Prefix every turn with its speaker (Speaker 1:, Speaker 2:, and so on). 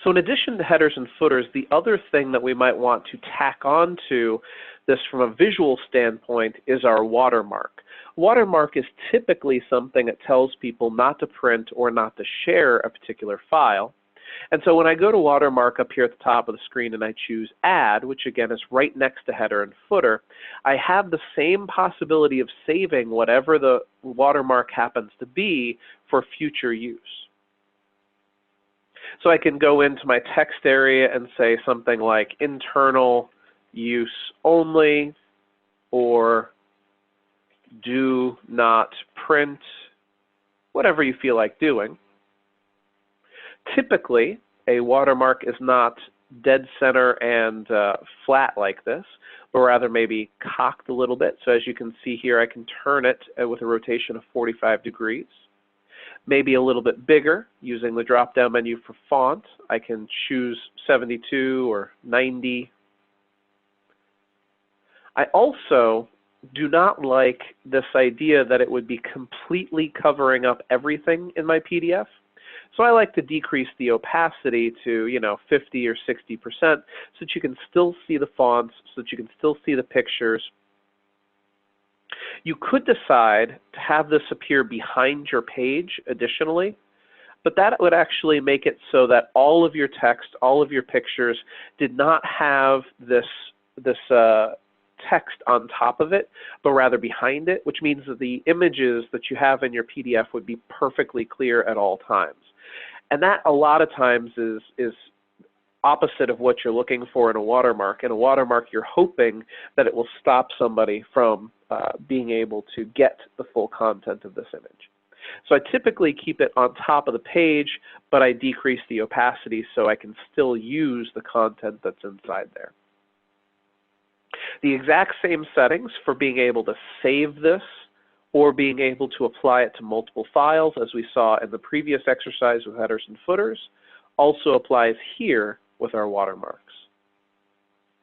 Speaker 1: So in addition to headers and footers, the other thing that we might want to tack on to this from a visual standpoint is our watermark. Watermark is typically something that tells people not to print or not to share a particular file. And so when I go to watermark up here at the top of the screen and I choose add, which again is right next to header and footer, I have the same possibility of saving whatever the watermark happens to be for future use. So I can go into my text area and say something like internal use only, or do not print, whatever you feel like doing. Typically, a watermark is not dead center and flat like this, but rather maybe cocked a little bit. So as you can see here, I can turn it with a rotation of 45 degrees. Maybe a little bit bigger using the drop-down menu for font. I can choose 72 or 90. I also do not like this idea that it would be completely covering up everything in my PDF. So I like to decrease the opacity to, 50 or 60% so that you can still see the fonts, so that you can still see the pictures. You could decide to have this appear behind your page additionally, but that would actually make it so that all of your text, all of your pictures did not have this text on top of it, but rather behind it, which means that the images that you have in your PDF would be perfectly clear at all times. And that a lot of times is opposite of what you're looking for in a watermark. In a watermark, you're hoping that it will stop somebody from being able to get the full content of this image. So I typically keep it on top of the page, but I decrease the opacity so I can still use the content that's inside there. The exact same settings for being able to save this or being able to apply it to multiple files, as we saw in the previous exercise with headers and footers, also applies here with our watermarks.